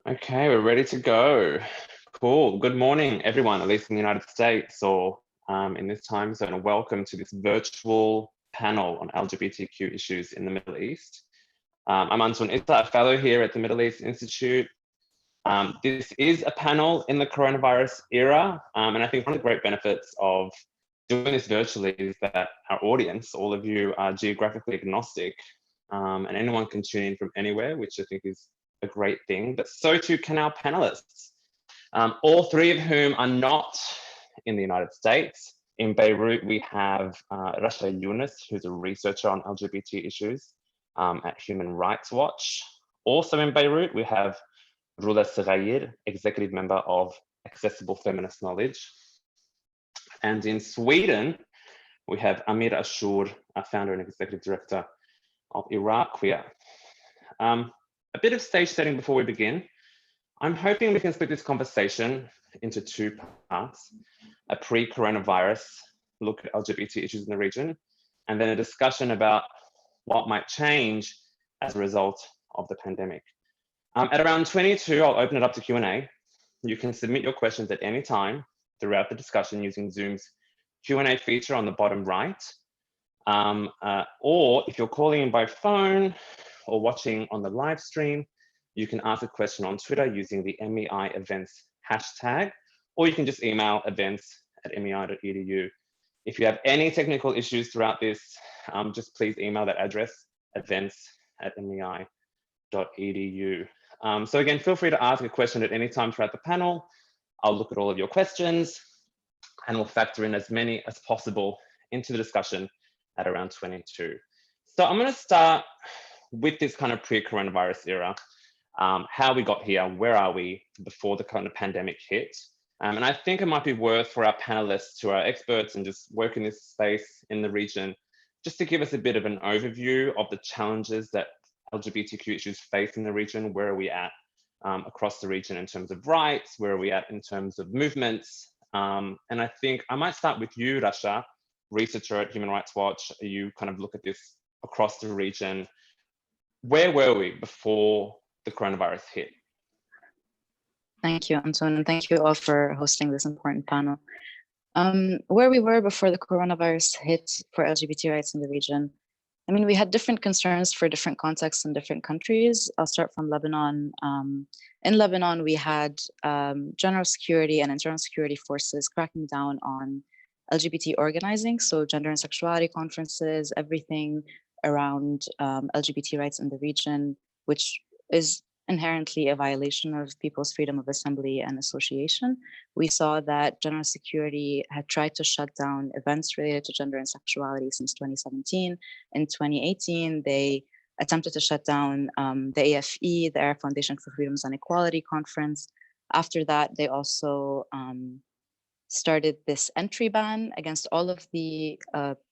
Okay, we're ready to go. Cool. Good morning, everyone, at least in the United States or in this time zone, and welcome to this virtual panel on LGBTQ issues in the Middle East. I'm Anton Issa, a fellow here at the Middle East Institute. This is a panel in the coronavirus era, and I think one of the great benefits of doing this virtually is that our audience, all of you, are geographically agnostic, and anyone can tune in from anywhere, which I think is a great thing, but so too can our panelists, all three of whom are not in the United States. In Beirut, we have Rasha Yunus, who's a researcher on LGBT issues at Human Rights Watch. Also in Beirut, we have Rula Serayir, executive member of Accessible Feminist Knowledge. And in Sweden, we have Amir Ashur, a founder and executive director of Iraq Queer. A bit of stage setting before we begin. I'm hoping we can split this conversation into two parts: a pre-coronavirus look at LGBT issues in the region, and then a discussion about what might change as a result of the pandemic. At around 22, I'll open it up to Q&A. You can submit your questions at any time throughout the discussion using Zoom's Q&A feature on the bottom right. Or if you're calling in by phone or watching on the live stream, you can ask a question on Twitter using the MEI events hashtag, or you can just email events@mei.edu. If you have any technical issues throughout this, just please email that address, events@mei.edu. So again, feel free to ask a question at any time throughout the panel. I'll look at all of your questions and we'll factor in as many as possible into the discussion at around 22. So I'm going to start with this kind of pre-coronavirus era, how we got here, where are we before the kind of pandemic hit. And I think it might be worth for our panelists, who are experts and just work in this space in the region, just to give us a bit of an overview of the challenges that LGBTQ issues face in the region. Where are we at across the region in terms of rights? Where are we at in terms of movements? And I think I might start with you, Rasha, researcher at Human Rights Watch. You kind of look at this across the region. Where were we before the coronavirus hit? Thank you, Anton, and thank you all for hosting this important panel. Where we were before the coronavirus hit for LGBT rights in the region, I mean, we had different concerns for different contexts in different countries. I'll start from Lebanon. In Lebanon, we had general security and internal security forces cracking down on LGBT organizing, so gender and sexuality conferences, everything around LGBT rights in the region, which is inherently a violation of people's freedom of assembly and association. We saw that general security had tried to shut down events related to gender and sexuality since 2017. In 2018, they attempted to shut down the AFE, the Arab Foundation for Freedoms and Equality conference. After that, they also started this entry ban against all of the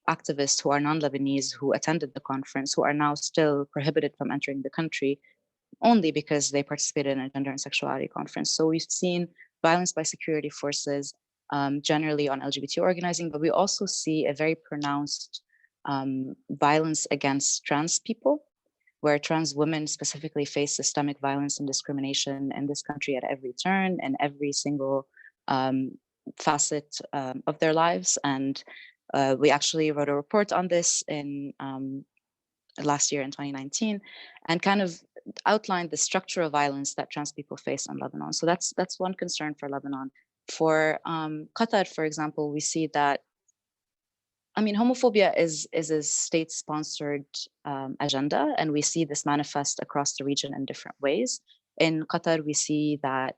activists who are non-Lebanese who attended the conference, who are now still prohibited from entering the country only because they participated in a gender and sexuality conference. So we've seen violence by security forces generally on LGBT organizing, but we also see a very pronounced violence against trans people, where trans women specifically face systemic violence and discrimination in this country at every turn and every single facet of their lives. And we actually wrote a report on this in last year in 2019, and kind of outlined the structural violence that trans people face in Lebanon. So that's one concern for Lebanon. For Qatar, for example, we see that, I mean, homophobia is a state-sponsored agenda, and we see this manifest across the region in different ways. In Qatar, we see that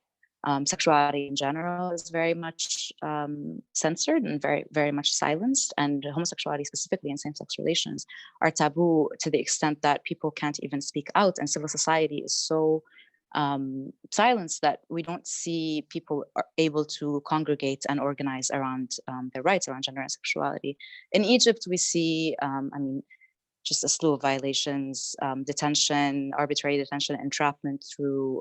sexuality in general is very much censored and very, very much silenced, and homosexuality specifically in same-sex relations are taboo to the extent that people can't even speak out, and civil society is so silenced that we don't see people are able to congregate and organize around their rights around gender and sexuality. In Egypt, we see, I mean, just a slew of violations, detention, arbitrary detention, entrapment through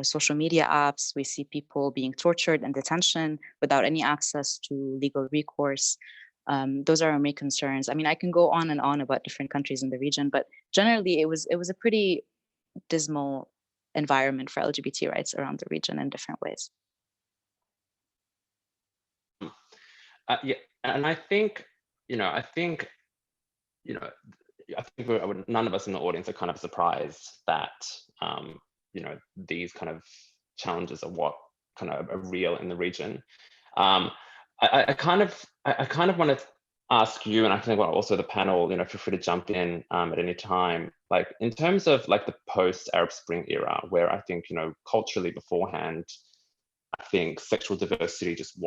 social media apps. We see people being tortured in detention without any access to legal recourse. Those are our main concerns. I mean, I can go on and on about different countries in the region, but generally it was a pretty dismal environment for LGBT rights around the region in different ways. Yeah, and I think, I think none of us in the audience are kind of surprised that, these kind of challenges are what kind of are real in the region. I kind of want to ask you, and I think also the panel, feel free to jump in at any time, like in terms of like the post-Arab Spring era, where I think, culturally beforehand, I think sexual diversity just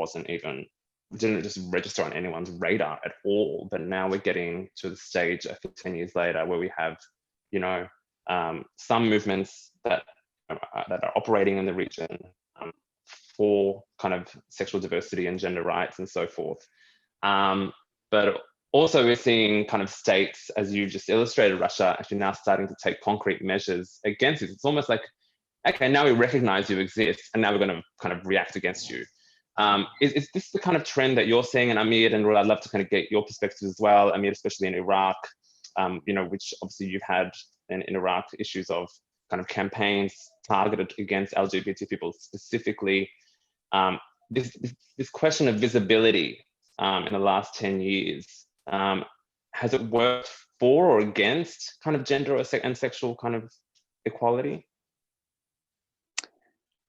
didn't just register on anyone's radar at all. But now we're getting to the stage, I think 10 years later, where we have, some movements that are operating in the region for kind of sexual diversity and gender rights and so forth. But also we're seeing kind of states, as you just illustrated, Russia, actually now starting to take concrete measures against it. It's almost like, okay, now we recognize you exist and now we're going to kind of react against you. Is this the kind of trend that you're seeing? And Amir and Rula, I'd love to kind of get your perspectives as well. Amir, especially in Iraq, which obviously you've had in Iraq issues of kind of campaigns targeted against LGBT people specifically. This question of visibility in the last 10 years, has it worked for or against kind of gender and sexual kind of equality?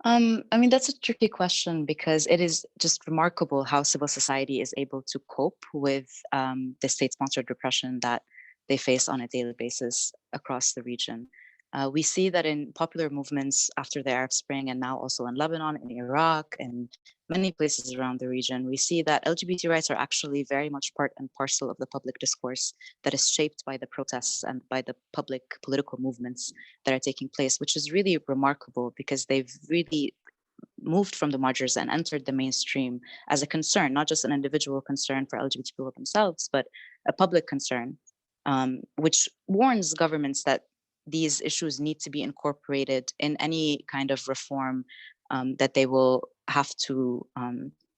I mean, that's a tricky question because it is just remarkable how civil society is able to cope with the state-sponsored repression that they face on a daily basis across the region. We see that in popular movements after the Arab Spring and now also in Lebanon, in Iraq, and many places around the region, we see that LGBT rights are actually very much part and parcel of the public discourse that is shaped by the protests and by the public political movements that are taking place, which is really remarkable because they've really moved from the margins and entered the mainstream as a concern, not just an individual concern for LGBT people themselves, but a public concern, which warns governments that these issues need to be incorporated in any kind of reform that they will have to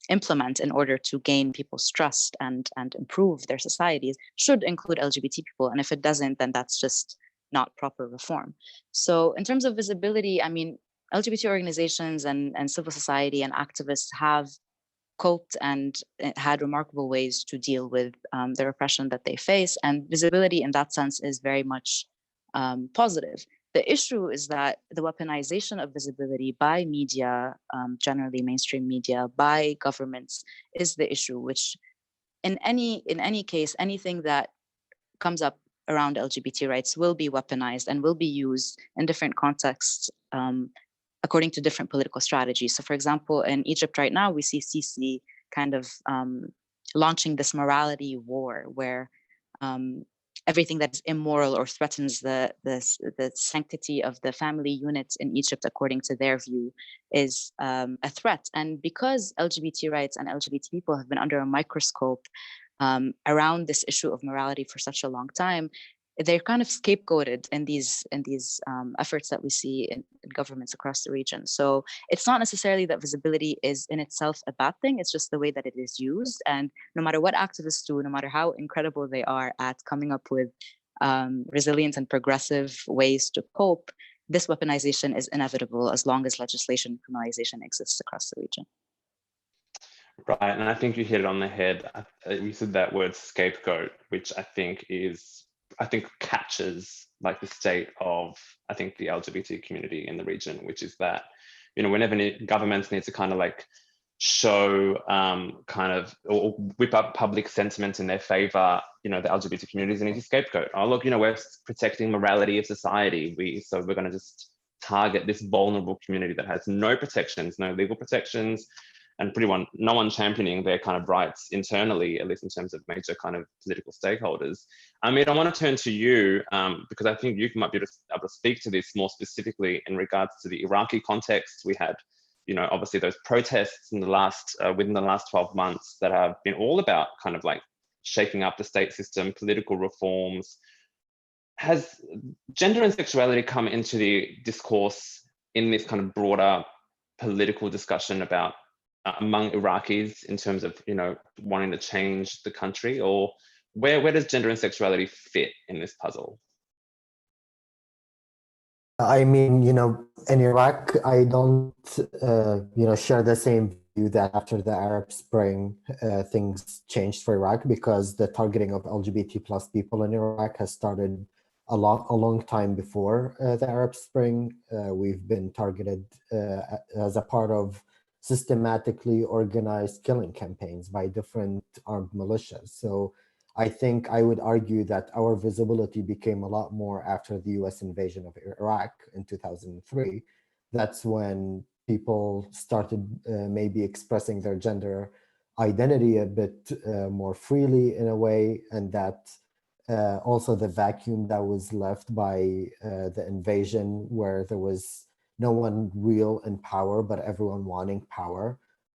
implement in order to gain people's trust and improve their societies, should include LGBT people. And if it doesn't, then that's just not proper reform. So in terms of visibility, I mean, LGBT organizations and civil society and activists have coped and had remarkable ways to deal with the repression that they face. And visibility in that sense is very much positive. The issue is that the weaponization of visibility by media, generally mainstream media, by governments, is the issue, which in any case, anything that comes up around LGBT rights will be weaponized and will be used in different contexts according to different political strategies. So for example, in Egypt right now, we see Sisi kind of launching this morality war where everything that is immoral or threatens the sanctity of the family unit in Egypt, according to their view, is a threat. And because LGBT rights and LGBT people have been under a microscope around this issue of morality for such a long time, they're kind of scapegoated in these efforts that we see in governments across the region. So it's not necessarily that visibility is in itself a bad thing, it's just the way that it is used. And no matter what activists do, no matter how incredible they are at coming up with resilient and progressive ways to cope, this weaponization is inevitable as long as legislation criminalization exists across the region. Right, and I think you hit it on the head. You said that word scapegoat, which I think captures like the state of, I think, the LGBT community in the region, which is that, whenever governments need to kind of like show or whip up public sentiment in their favor, the LGBT communities need to scapegoat. Oh, look, we're protecting morality of society. So we're going to just target this vulnerable community that has no protections, no legal protections, and no one championing their kind of rights internally, at least in terms of major kind of political stakeholders. I mean, I want to turn to you because I think you might be able to speak to this more specifically in regards to the Iraqi context. We had, obviously those protests in within the last 12 months that have been all about kind of like shaking up the state system, political reforms. Has gender and sexuality come into the discourse in this kind of broader political discussion about among Iraqis in terms of, wanting to change the country, or where does gender and sexuality fit in this puzzle? I mean, in Iraq, I don't, share the same view that after the Arab Spring, things changed for Iraq, because the targeting of LGBT plus people in Iraq has started a long time before the Arab Spring. We've been targeted as a part of systematically organized killing campaigns by different armed militias. So I think I would argue that our visibility became a lot more after the US invasion of Iraq in 2003. That's when people started maybe expressing their gender identity a bit more freely in a way, and that also the vacuum that was left by the invasion, where there was no one real in power, but everyone wanting power.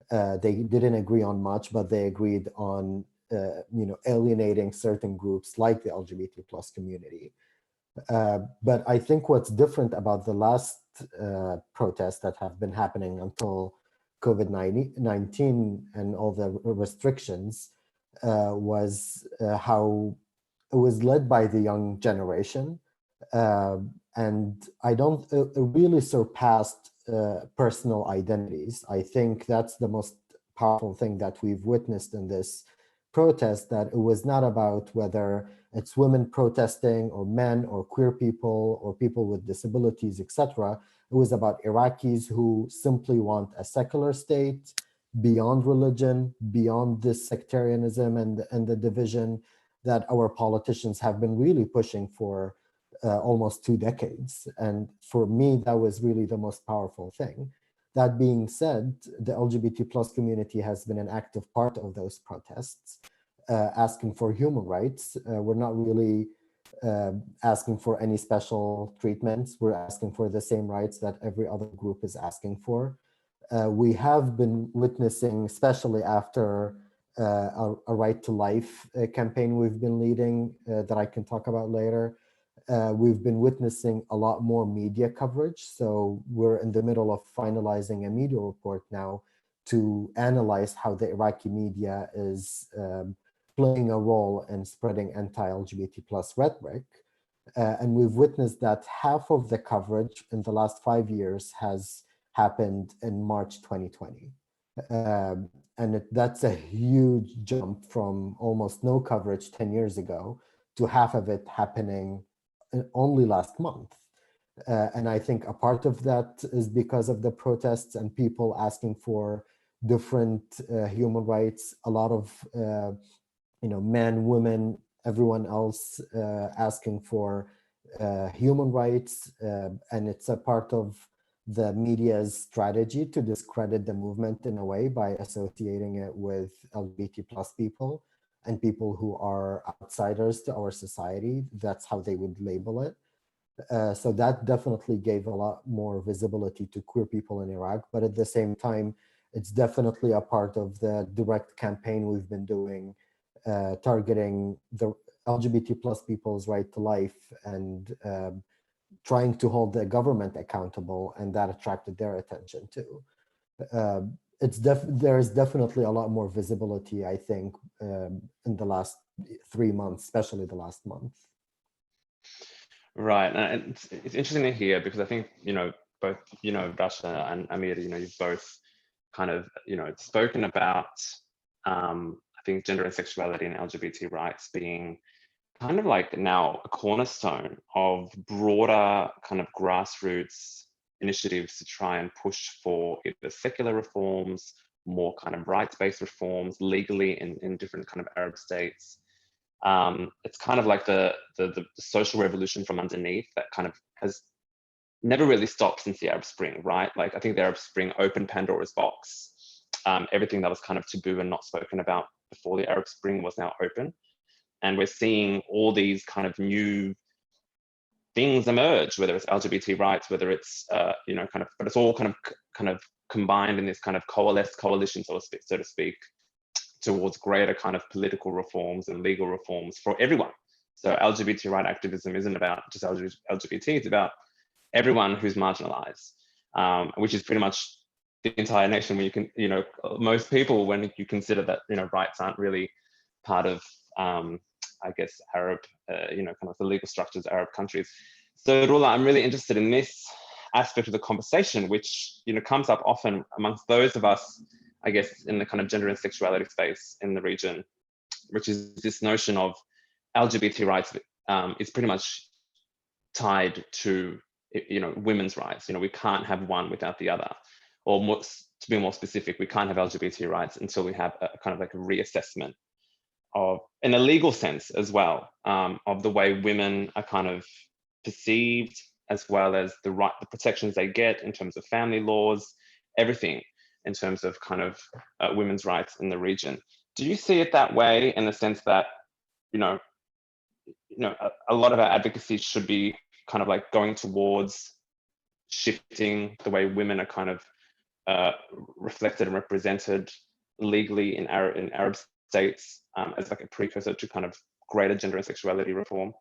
They didn't agree on much, but they agreed on alienating certain groups like the LGBT plus community. But I think what's different about the last protests that have been happening until COVID-19 and all the restrictions was how it was led by the young generation. And I don't, it really surpassed personal identities. I think that's the most powerful thing that we've witnessed in this protest, that it was not about whether it's women protesting or men or queer people or people with disabilities, etc. It was about Iraqis who simply want a secular state beyond religion, beyond this sectarianism and the division that our politicians have been really pushing for almost 2 decades. And for me, that was really the most powerful thing. That being said, the LGBT plus community has been an active part of those protests, asking for human rights. We're not really asking for any special treatments. We're asking for the same rights that every other group is asking for. We have been witnessing, especially after a right to life campaign we've been leading that I can talk about later. We've been witnessing a lot more media coverage. So we're in the middle of finalizing a media report now to analyze how the Iraqi media is playing a role in spreading anti-LGBT plus rhetoric. And we've witnessed that half of the coverage in the last 5 years has happened in March 2020. And that's a huge jump from almost no coverage 10 years ago to half of it happening only last month. And I think a part of that is because of the protests and people asking for different human rights, a lot of men, women, everyone else asking for human rights. And it's a part of the media's strategy to discredit the movement in a way by associating it with LGBT plus people and people who are outsiders to our society. That's how they would label it. So that definitely gave a lot more visibility to queer people in Iraq, but at the same time, it's definitely a part of the direct campaign we've been doing, targeting the LGBT plus people's right to life and trying to hold the government accountable, and that attracted their attention too. There is definitely a lot more visibility, I think, in the last 3 months, especially the last month. Right, and it's interesting to hear, because I think both Rasha and Amir, you've both kind of spoken about I think gender and sexuality and LGBT rights being kind of like now a cornerstone of broader kind of grassroots initiatives to try and push for either secular reforms, more kind of rights-based reforms legally in different kind of Arab states. It's kind of like the social revolution from underneath that kind of has never really stopped since the Arab Spring, right? Like I think the Arab Spring opened Pandora's box. Everything that was kind of taboo and not spoken about before the Arab Spring was now open. And we're seeing all these kind of new things emerge, whether it's LGBT rights, whether it's, but it's all kind of combined in this kind of coalition, so to speak, towards greater kind of political reforms and legal reforms for everyone. So LGBT right activism isn't about just LGBT, it's about everyone who's marginalized, which is pretty much the entire nation. When you can, most people, when you consider that, rights aren't really part of, I guess, Arab, kind of the legal structures of Arab countries. So Rula, I'm really interested in this aspect of the conversation, which comes up often amongst those of us, I guess, in the kind of gender and sexuality space in the region, which is this notion of LGBT rights is pretty much tied to women's rights. We can't have one without the other, or more, to be more specific, we can't have LGBT rights until we have a kind of like a reassessment of, in a legal sense as well, of the way women are kind of perceived, as well as the protections they get in terms of family laws, everything in terms of kind of women's rights in the region. Do you see it that way, in the sense that a lot of our advocacy should be kind of like going towards shifting the way women are kind of reflected and represented legally in Arab states, as like a precursor to kind of greater gender and sexuality reform?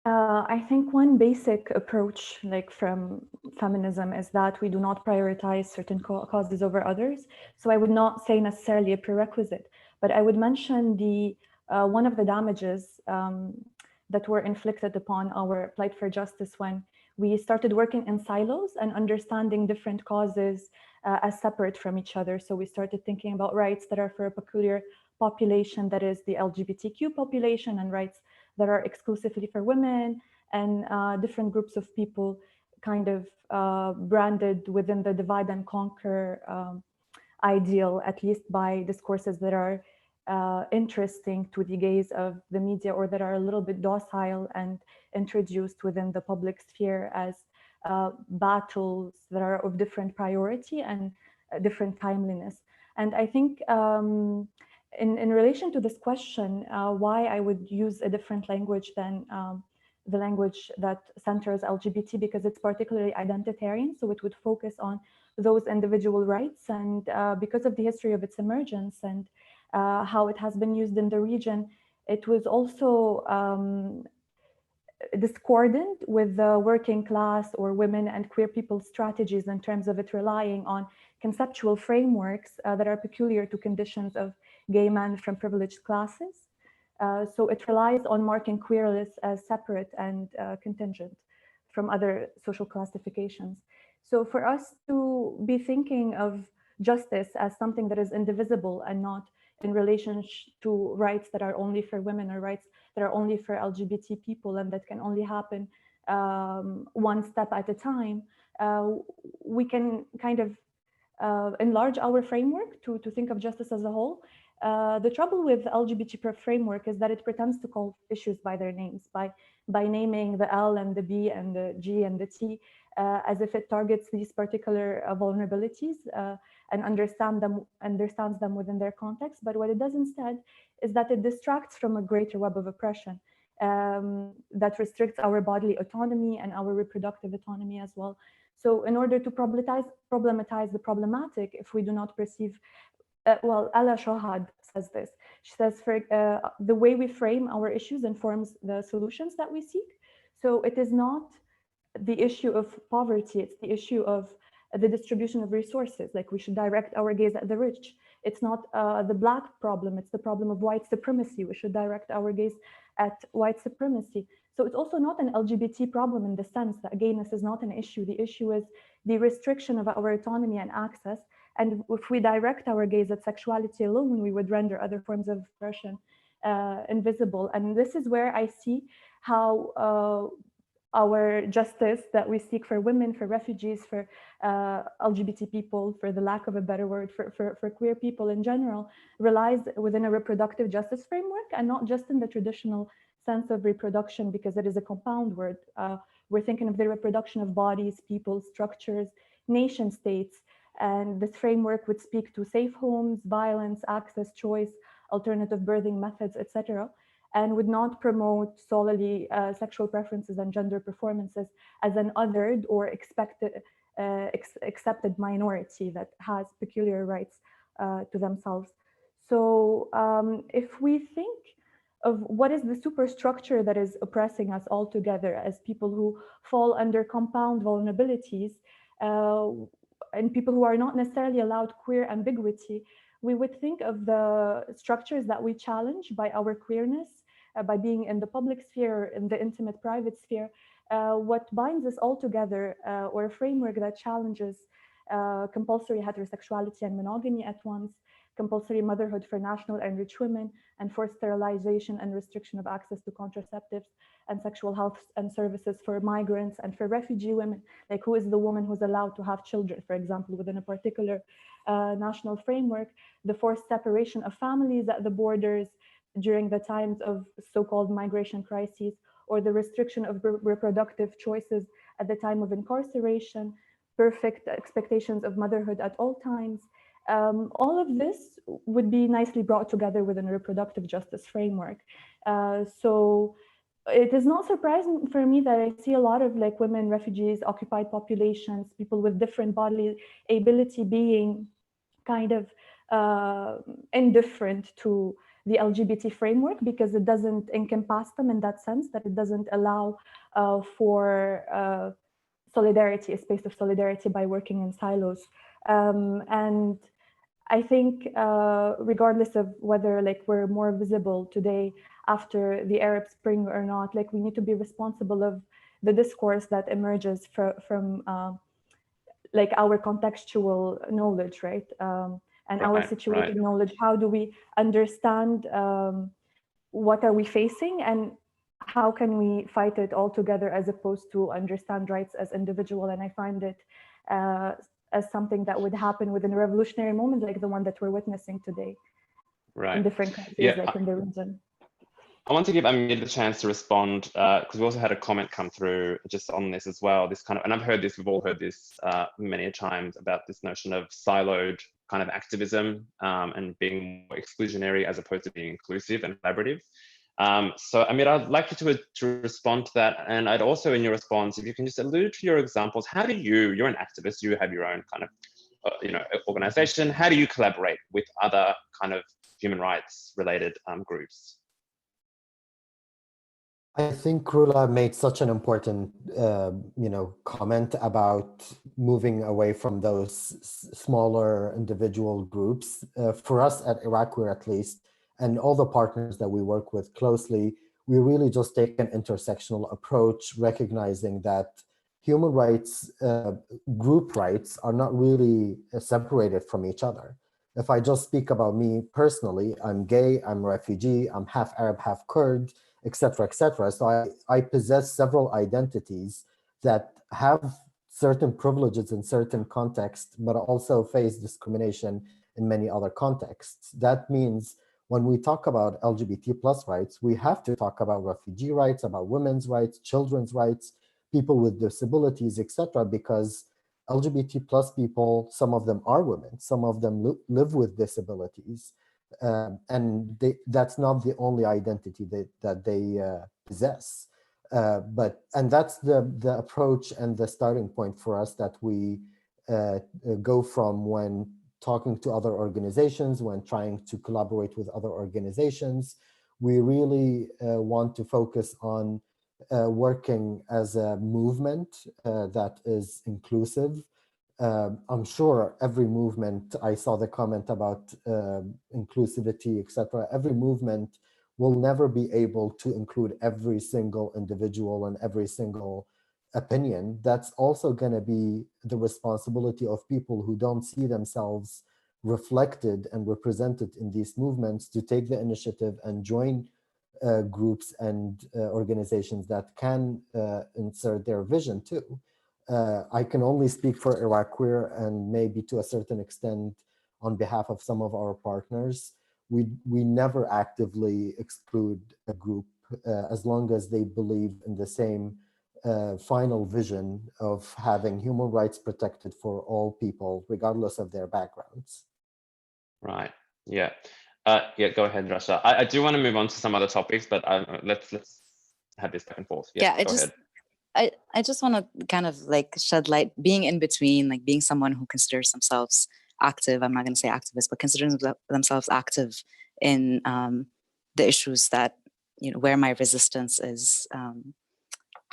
I think one basic approach, like from feminism, is that we do not prioritize certain causes over others. So I would not say necessarily a prerequisite, but I would mention the one of the damages that were inflicted upon our plight for justice when we started working in silos and understanding different causes as separate from each other. So we started thinking about rights that are for a peculiar population, that is the LGBTQ population, and rights that are exclusively for women, and different groups of people kind of branded within the divide and conquer ideal, at least by discourses that are interesting to the gaze of the media, or that are a little bit docile and introduced within the public sphere as battles that are of different priority and different timeliness. And I think in relation to this question, why I would use a different language than the language that centers LGBT, because it's particularly identitarian, so it would focus on those individual rights, and because of the history of its emergence and how it has been used in the region, it was also discordant with the working class or women and queer people's strategies, in terms of it relying on conceptual frameworks that are peculiar to conditions of gay men from privileged classes. So it relies on marking queerness as separate and contingent from other social classifications. So for us to be thinking of justice as something that is indivisible and not in relation to rights that are only for women, or rights that are only for LGBT people, and that can only happen one step at a time, we can kind of enlarge our framework to think of justice as a whole. The trouble with LGBT framework is that it pretends to call issues by their names, by naming the L and the B and the G and the T, as if it targets these particular vulnerabilities and understands them within their context. But what it does instead is that it distracts from a greater web of oppression that restricts our bodily autonomy and our reproductive autonomy as well. So in order to problematize the problematic, if we do not perceive, well, Ala Shohad says this. She says, the way we frame our issues informs the solutions that we seek. So it is not the issue of poverty, it's the issue of the distribution of resources. Like, we should direct our gaze at the rich. It's not the Black problem, it's the problem of white supremacy. We should direct our gaze at white supremacy. So it's also not an LGBT problem in the sense that gayness is not an issue. The issue is the restriction of our autonomy and access. And if we direct our gaze at sexuality alone, we would render other forms of oppression invisible. And this is where I see how our justice that we seek for women, for refugees, for LGBT people, for the lack of a better word, for queer people in general, relies within a reproductive justice framework, and not just in the traditional sense of reproduction, because it is a compound word. We're thinking of the reproduction of bodies, people, structures, nation states. And this framework would speak to safe homes, violence, access, choice, alternative birthing methods, etc., and would not promote solely sexual preferences and gender performances as an othered or accepted minority that has peculiar rights to themselves. So if we think of what is the superstructure that is oppressing us all together as people who fall under compound vulnerabilities, and people who are not necessarily allowed queer ambiguity, we would think of the structures that we challenge by our queerness by being in the public sphere, in the intimate private sphere. What binds us all together, or a framework that challenges compulsory heterosexuality and monogamy at once, compulsory motherhood for national and rich women, and forced sterilization and restriction of access to contraceptives and sexual health and services for migrants and for refugee women. Like, who is the woman who's allowed to have children, for example, within a particular national framework, the forced separation of families at the borders during the times of so-called migration crises, or the restriction of reproductive choices at the time of incarceration, perfect expectations of motherhood at all times. All of this would be nicely brought together within a reproductive justice framework. So it is not surprising for me that I see a lot of like women, refugees, occupied populations, people with different bodily ability being kind of indifferent to the LGBT framework, because it doesn't encompass them in that sense, that it doesn't allow for solidarity, a space of solidarity by working in silos. And I think regardless of whether like we're more visible today after the Arab Spring or not, like we need to be responsible of the discourse that emerges from like our contextual knowledge, right? And our situated knowledge. How do we understand what are we facing, and how can we fight it all together, as opposed to understand rights as individual? And I find it as something that would happen within a revolutionary moment like the one that we're witnessing today in different countries, like in the region. I want to give Amir the chance to respond, because we also had a comment come through just on this as well. This kind of, and I've heard this, we've all heard this many times, about this notion of siloed kind of activism and being more exclusionary as opposed to being inclusive and collaborative. So Amir, I'd like you to respond to that. And I'd also, in your response, if you can just allude to your examples, how do you're an activist, you have your own kind of, organization. How do you collaborate with other kind of human rights related groups? I think Rula made such an important, comment about moving away from those smaller individual groups. For us at Iraqwear, at least, and all the partners that we work with closely, we really just take an intersectional approach, recognizing that human rights, group rights, are not really separated from each other. If I just speak about me personally, I'm gay, I'm a refugee, I'm half Arab, half Kurd, etc., etc. So I possess several identities that have certain privileges in certain contexts, but also face discrimination in many other contexts. That means when we talk about LGBT plus rights, we have to talk about refugee rights, about women's rights, children's rights, people with disabilities, etc., because LGBT plus people, some of them are women, some of them live with disabilities. And that's not the only identity that they possess. And that's the approach and the starting point for us that we go from when talking to other organizations, when trying to collaborate with other organizations. We really want to focus on working as a movement that is inclusive. I'm sure every movement, I saw the comment about inclusivity, etc. Every movement will never be able to include every single individual and every single opinion. That's also going to be the responsibility of people who don't see themselves reflected and represented in these movements to take the initiative and join groups and organizations that can insert their vision too. I can only speak for Iraqwear, and maybe to a certain extent on behalf of some of our partners. We never actively exclude a group as long as they believe in the same final vision of having human rights protected for all people, regardless of their backgrounds. Right. Yeah. Yeah. Go ahead, Rasha. I do want to move on to some other topics, but let's have this back and forth. Yeah. Ahead. I just want to kind of like shed light, being in between, like being someone who considers themselves active. I'm not going to say activist, but considering themselves active in the issues that, where my resistance is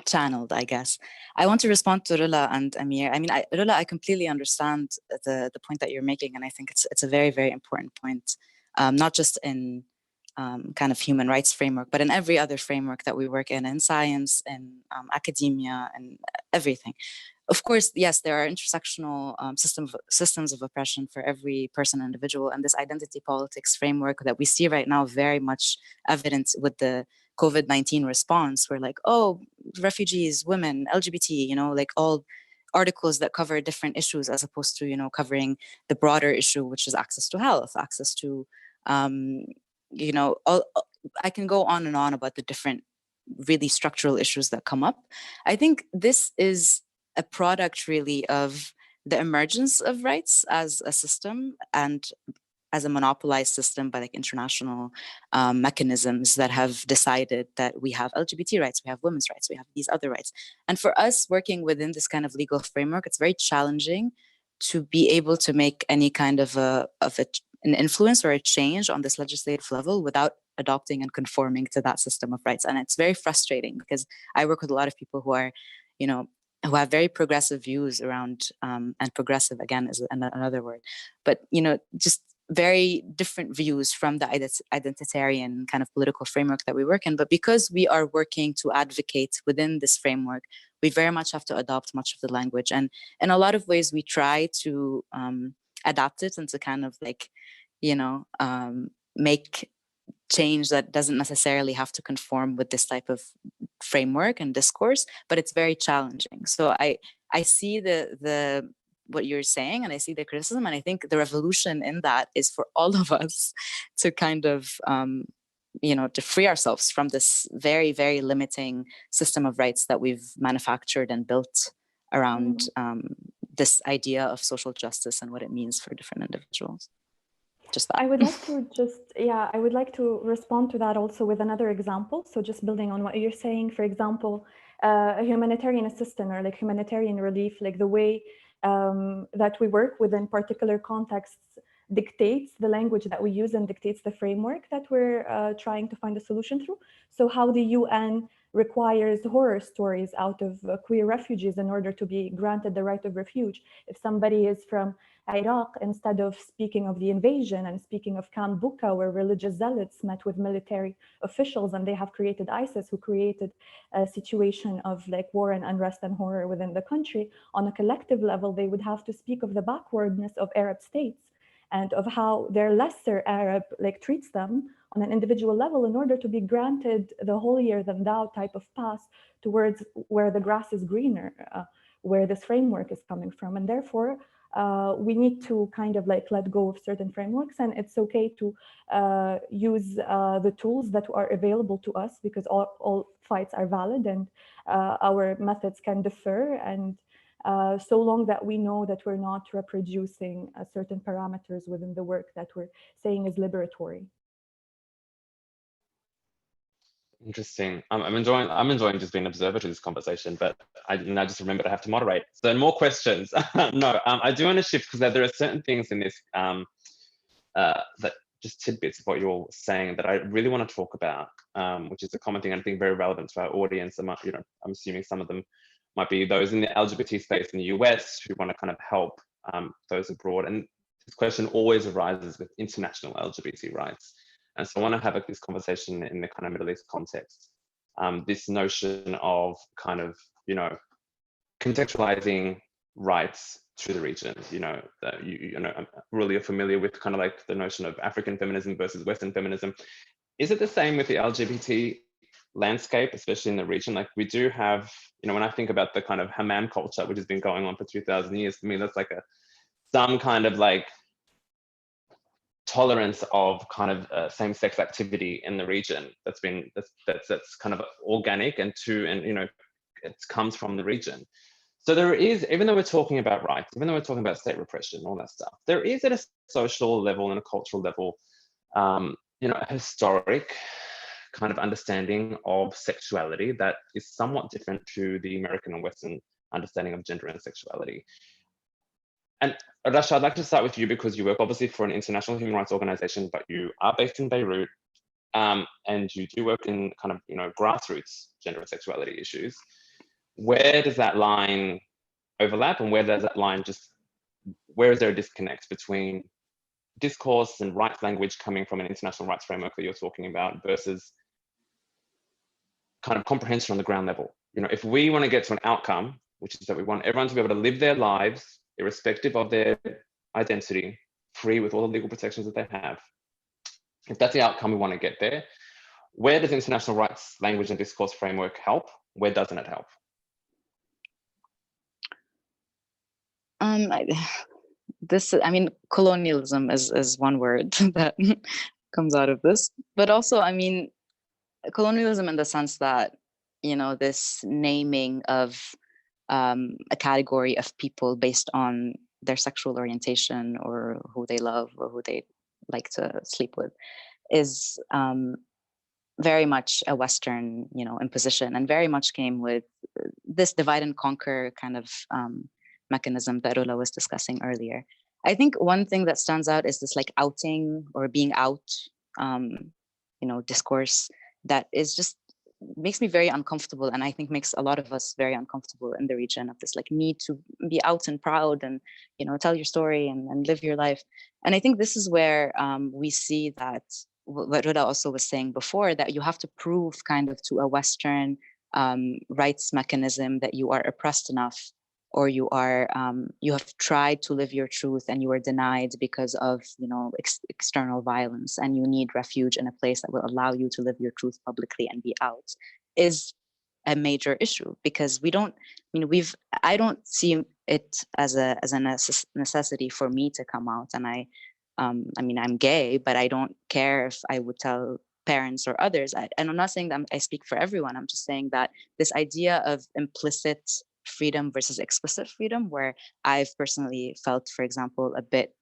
channeled, I guess. I want to respond to Rula and Amir. I mean, Rula, I completely understand the point that you're making, and I think it's a very, very important point, not just in kind of human rights framework, but in every other framework that we work in science and academia and everything. Of course, yes, there are intersectional systems of oppression for every person and individual, and this identity politics framework that we see right now very much evident with the COVID-19 response. We're like, oh, refugees, women, LGBT, like all articles that cover different issues as opposed to, covering the broader issue, which is access to health, access to, I can go on and on about the different really structural issues that come up. I think this is a product really of the emergence of rights as a system and as a monopolized system by like international mechanisms that have decided that we have LGBT rights, we have women's rights, we have these other rights. And for us working within this kind of legal framework, it's very challenging to be able to make any kind of an influence or a change on this legislative level without adopting and conforming to that system of rights. And it's very frustrating because I work with a lot of people who are, who have very progressive views around, and progressive again is another word, but, just very different views from the identitarian kind of political framework that we work in. But because we are working to advocate within this framework, we very much have to adopt much of the language. And in a lot of ways, we try to adapt it and to kind of like, make change that doesn't necessarily have to conform with this type of framework and discourse, but it's very challenging. So I see the what you're saying, and I see the criticism, and I think the revolution in that is for all of us to kind of to free ourselves from this very, very limiting system of rights that we've manufactured and built around this idea of social justice and what it means for different individuals. Just that. I would like to respond to that also with another example. So just building on what you're saying, for example, a humanitarian assistance or like humanitarian relief, like the way that we work within particular contexts dictates the language that we use and dictates the framework that we're trying to find a solution through. So how the UN requires horror stories out of queer refugees in order to be granted the right of refuge. If somebody is from Iraq, instead of speaking of the invasion and speaking of Camp Bucca, where religious zealots met with military officials and they have created ISIS, who created a situation of like war and unrest and horror within the country, on a collective level, they would have to speak of the backwardness of Arab states and of how their lesser Arab like treats them on an individual level in order to be granted the holier than thou type of path towards where the grass is greener, where this framework is coming from. And therefore, we need to kind of like let go of certain frameworks, and it's okay to use the tools that are available to us, because all fights are valid and our methods can differ, and so long that we know that we're not reproducing certain parameters within the work that we're saying is liberatory. Interesting. I'm enjoying just being an observer to this conversation, but I just remembered I have to moderate. So more questions. No, I do want to shift because there are certain things in this that just tidbits of what you're saying that I really want to talk about, which is a common thing I think very relevant to our audience. I'm assuming some of them might be those in the LGBT space in the US who want to kind of help those abroad. And this question always arises with international LGBT rights. And so I want to have this conversation in the kind of Middle East context. This notion of kind of, contextualizing rights to the region, that I'm really familiar with kind of like the notion of African feminism versus Western feminism. Is it the same with the LGBT landscape, especially in the region? Like we do have, when I think about the kind of hammam culture, which has been going on for 2,000 years, for me, that's like some kind of like tolerance of kind of same-sex activity in the region that's kind of organic and it comes from the region. So there is, even though we're talking about rights, even though we're talking about state repression, all that stuff, there is at a social level and a cultural level, a historic kind of understanding of sexuality that is somewhat different to the American and Western understanding of gender and sexuality. And Rasha, I'd like to start with you because you work obviously for an international human rights organization, but you are based in Beirut, and you do work in kind of, grassroots gender and sexuality issues. Where does that line overlap, and where does that line where is there a disconnect between discourse and rights language coming from an international rights framework that you're talking about versus kind of comprehension on the ground level. You know, if we want to get to an outcome, which is that we want everyone to be able to live their lives irrespective of their identity, free with all the legal protections that they have, if that's the outcome we want to get there, where does international rights language and discourse framework help? Where doesn't it help? I mean, colonialism is one word that comes out of this, but also, I mean, colonialism in the sense that, you know, this naming of a category of people based on their sexual orientation or who they love or who they like to sleep with is very much a Western, you know, imposition, and very much came with this divide and conquer kind of mechanism that Ola was discussing earlier. I think one thing that stands out is this like outing or being out, you know, discourse that is just makes me very uncomfortable, and I think makes a lot of us very uncomfortable in the region, of this like need to be out and proud and, you know, tell your story and live your life. And I think this is where we see that what Rhoda also was saying before, that you have to prove kind of to a Western rights mechanism that you are oppressed enough, or you are you have tried to live your truth and you are denied because of, you know, external violence, and you need refuge in a place that will allow you to live your truth publicly and be out, is a major issue. Because we don't, I mean, I don't see it as a necessity for me to come out, and I mean, I'm gay, but I don't care if I would tell parents or others. And I'm not saying that I speak for everyone. I'm just saying that this idea of implicit freedom versus explicit freedom, where I've personally felt, for example, a bit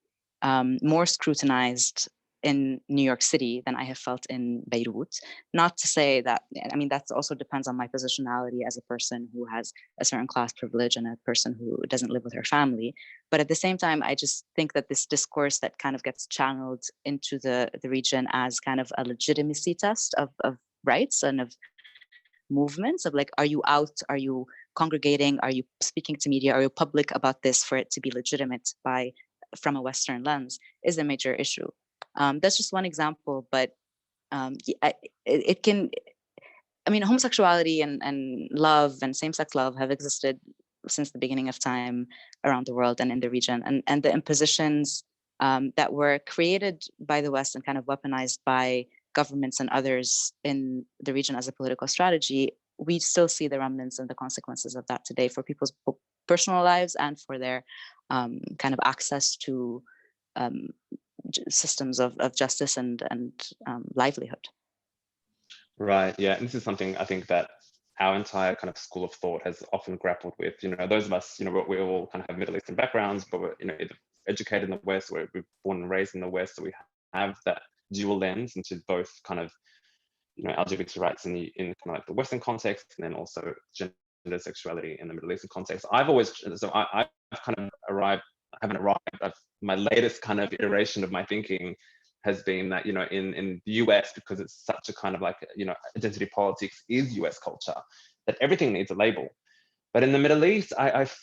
more scrutinized in New York City than I have felt in Beirut. Not to say that, I mean, that also depends on my positionality as a person who has a certain class privilege and a person who doesn't live with her family. But at the same time, I just think that this discourse that kind of gets channeled into the region as kind of a legitimacy test of rights and of movements, of like, are you out? Are you congregating? Are you speaking to media? Are you public about this for it to be legitimate from a Western lens, is a major issue. That's just one example, but it can, I mean, homosexuality and love and same-sex love have existed since the beginning of time around the world and in the region. And the impositions that were created by the West and kind of weaponized by governments and others in the region as a political strategy, we still see the remnants and the consequences of that today for people's personal lives and for their kind of access to systems of justice and livelihood. Right. Yeah. And this is something I think that our entire kind of school of thought has often grappled with. You know, those of us, you know, we all kind of have Middle Eastern backgrounds, but we're, you know, either educated in the West or we're born and raised in the West, so we have that dual lens into both kind of, you know, LGBT rights in kind of like the Western context, and then also gender sexuality in the Middle Eastern context. I've kind of arrived. I haven't arrived. My latest kind of iteration of my thinking has been that, you know, in the US, because it's such a kind of like, you know, identity politics is US culture, that everything needs a label. But in the Middle East, I've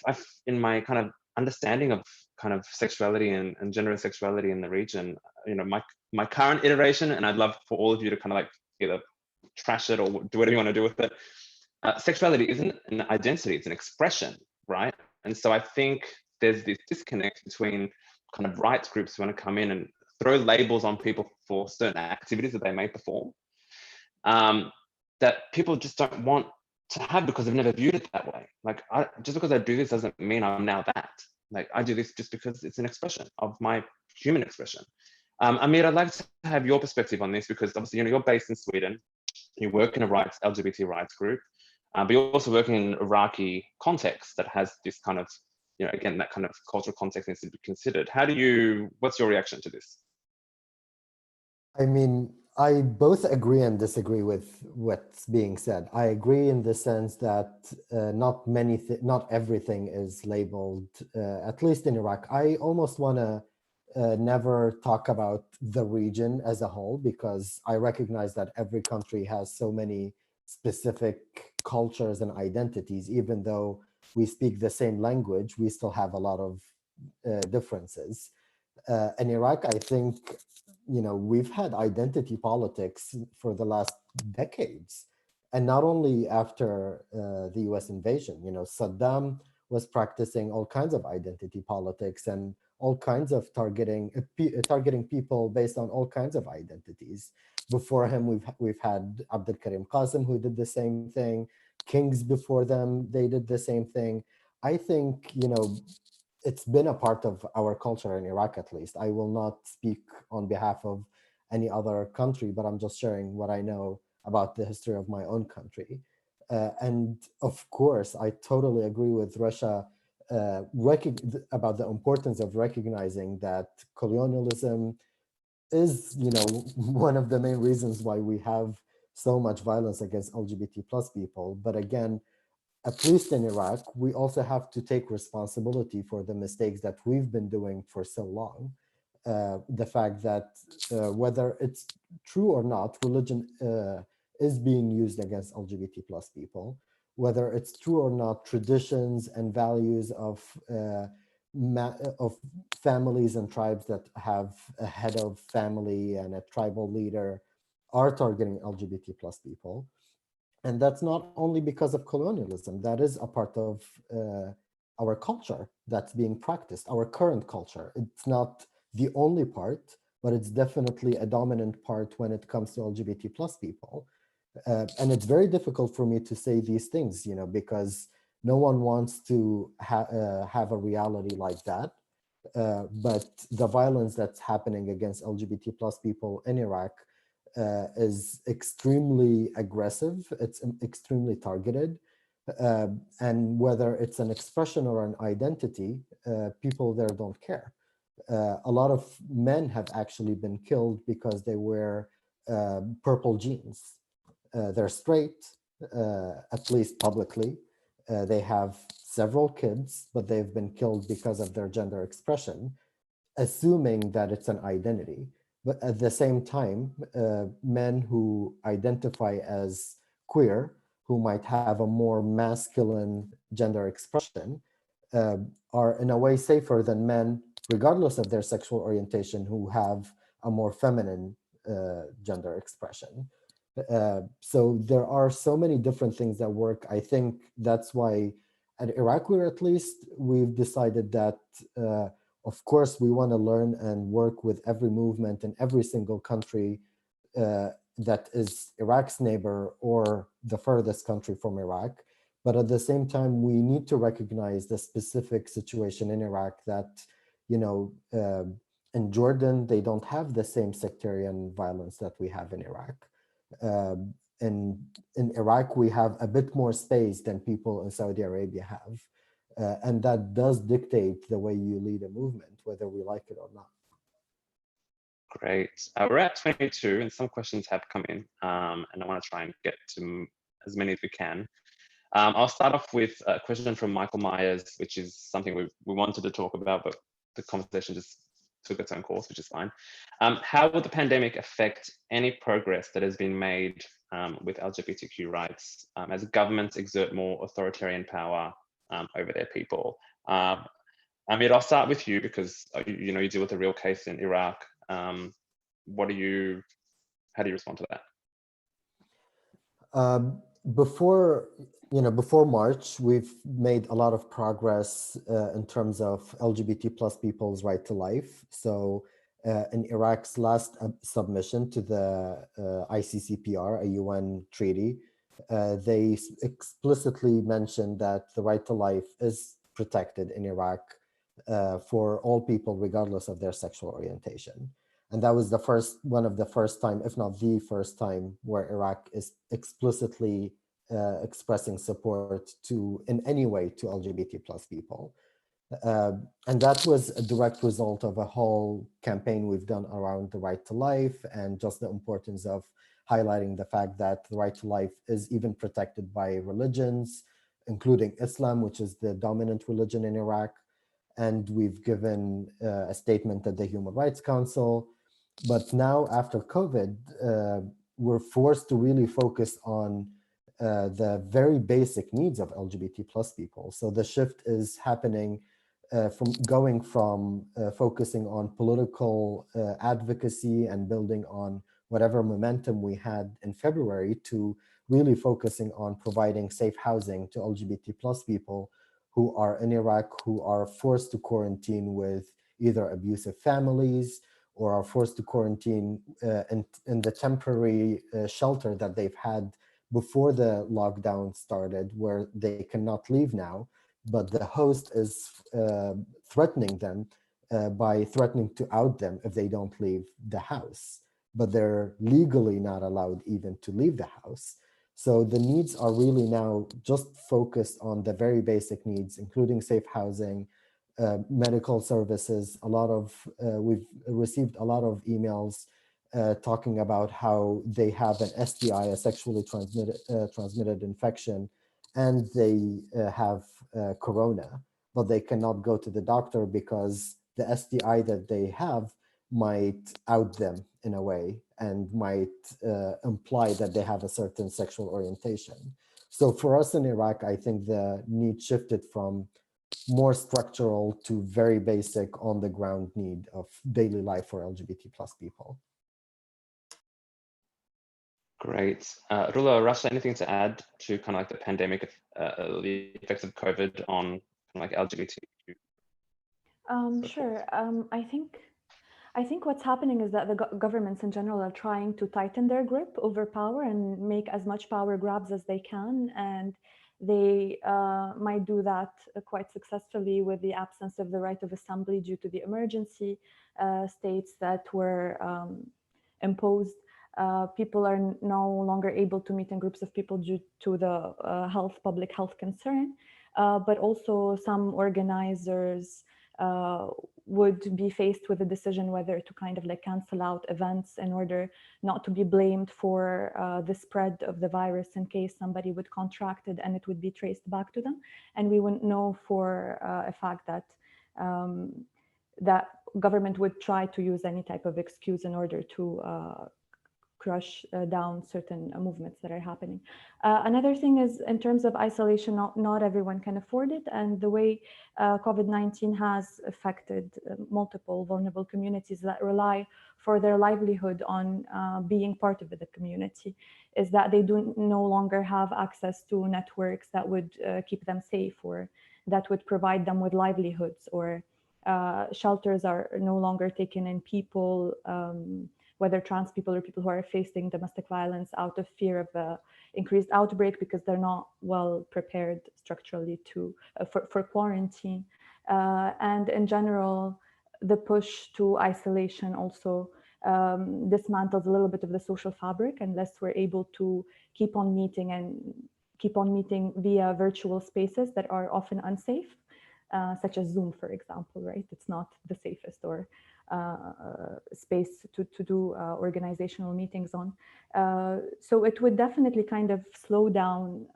in my kind of understanding of kind of sexuality and gender and sexuality in the region, you know, my current iteration, and I'd love for all of you to kind of like either trash it or do whatever you want to do with it. Sexuality isn't an identity, it's an expression, right? And so I think there's this disconnect between kind of rights groups who want to come in and throw labels on people for certain activities that they may perform, that people just don't want to have because they've never viewed it that way. Like, just because I do this doesn't mean I'm now that. Like, I do this just because it's an expression of my human expression. Amir, I'd like to have your perspective on this, because obviously, you know, you're based in Sweden, you work in a LGBT rights group, but you're also working in an Iraqi context that has this kind of, you know, again, that kind of cultural context needs to be considered. What's your reaction to this? I mean, I both agree and disagree with what's being said. I agree in the sense that not everything is labeled, at least in Iraq. I almost want to never talk about the region as a whole, because I recognize that every country has so many specific cultures and identities. Even though we speak the same language, we still have a lot of differences. In Iraq, I think, we've had identity politics for the last decades. And not only after the US invasion, Saddam was practicing all kinds of identity politics and all kinds of targeting people based on all kinds of identities. Before him, we've had Abdul Karim Qasim, who did the same thing. Kings before them, they did the same thing. I think, it's been a part of our culture in Iraq, at least. I will not speak on behalf of any other country, but I'm just sharing what I know about the history of my own country. And of course, I totally agree with Russia about the importance of recognizing that colonialism is, one of the main reasons why we have so much violence against LGBT plus people. But again, at least in Iraq, we also have to take responsibility for the mistakes that we've been doing for so long. The fact that whether it's true or not, religion is being used against LGBT plus people. Whether it's true or not, traditions and values of families and tribes that have a head of family and a tribal leader are targeting LGBT plus people. And that's not only because of colonialism, that is a part of our culture that's being practiced, our current culture. It's not the only part, but it's definitely a dominant part when it comes to LGBT plus people. And it's very difficult for me to say these things, because no one wants to have a reality like that. But the violence that's happening against LGBT plus people in Iraq is extremely aggressive. It's extremely targeted. And whether it's an expression or an identity, people there don't care. A lot of men have actually been killed because they wear purple jeans. They're straight, at least publicly. They have several kids, but they've been killed because of their gender expression, assuming that it's an identity. But at the same time, men who identify as queer, who might have a more masculine gender expression, are in a way safer than men, regardless of their sexual orientation, who have a more feminine gender expression. So there are so many different things that work. I think that's why at Iraq, we've decided that of course, we want to learn and work with every movement in every single country that is Iraq's neighbor or the furthest country from Iraq. But at the same time, we need to recognize the specific situation in Iraq that, in Jordan, they don't have the same sectarian violence that we have in Iraq. In Iraq, we have a bit more space than people in Saudi Arabia have. And that does dictate the way you lead a movement, whether we like it or not. Great. We're at 22 and some questions have come in, and I want to try and get to as many as we can. I'll start off with a question from Michael Myers, which is something we wanted to talk about, but the conversation just took its own course, which is fine. How will the pandemic affect any progress that has been made with LGBTQ rights as governments exert more authoritarian power over their people? Amit, I'll start with you because you deal with a real case in Iraq. How do you respond to that? Before March, we've made a lot of progress in terms of LGBT plus people's right to life. So in Iraq's last submission to the ICCPR, a UN treaty, they explicitly mentioned that the right to life is protected in Iraq for all people, regardless of their sexual orientation. And that was one of the first time, if not the first time, where Iraq is explicitly expressing support in any way to LGBT plus people. And that was a direct result of a whole campaign we've done around the right to life and just the importance of highlighting the fact that the right to life is even protected by religions, including Islam, which is the dominant religion in Iraq. And we've given a statement at the Human Rights Council. But now after COVID, we're forced to really focus on the very basic needs of LGBT plus people. So the shift is happening from going from focusing on political advocacy and building on whatever momentum we had in February to really focusing on providing safe housing to LGBT plus people who are in Iraq, who are forced to quarantine with either abusive families or are forced to quarantine in the temporary shelter that they've had before the lockdown started, where they cannot leave now, but the host is threatening them by threatening to out them if they don't leave the house, but they're legally not allowed even to leave the house. So the needs are really now just focused on the very basic needs, including safe housing, medical services. We've received a lot of emails talking about how they have an STI, a sexually transmitted infection, and they have corona, but they cannot go to the doctor because the STI that they have might out them in a way and might imply that they have a certain sexual orientation. So for us in Iraq, I think the need shifted from more structural to very basic on the ground need of daily life for LGBT plus people. Great. Rula, Rasha, anything to add to kind of like the pandemic, the effects of COVID on kind of like LGBTQ? Sure. I think what's happening is that the governments in general are trying to tighten their grip over power and make as much power grabs as they can. And they might do that quite successfully with the absence of the right of assembly due to the emergency states that were imposed. People are no longer able to meet in groups of people due to the public health concern, but also some organizers would be faced with a decision whether to kind of like cancel out events in order not to be blamed for the spread of the virus in case somebody would contract it and it would be traced back to them. And we wouldn't know for a fact that that government would try to use any type of excuse in order to crush down certain movements that are happening. Another thing is in terms of isolation, not everyone can afford it. And the way COVID-19 has affected multiple vulnerable communities that rely for their livelihood on being part of the community is that they do no longer have access to networks that would keep them safe or that would provide them with livelihoods, or shelters are no longer taking in people, whether trans people or people who are facing domestic violence out of fear of the increased outbreak because they're not well prepared structurally for quarantine. And in general, the push to isolation also dismantles a little bit of the social fabric unless we're able to keep on meeting via virtual spaces that are often unsafe, such as Zoom, for example, right? It's not the safest or space to do organizational meetings on. So it would definitely kind of slow down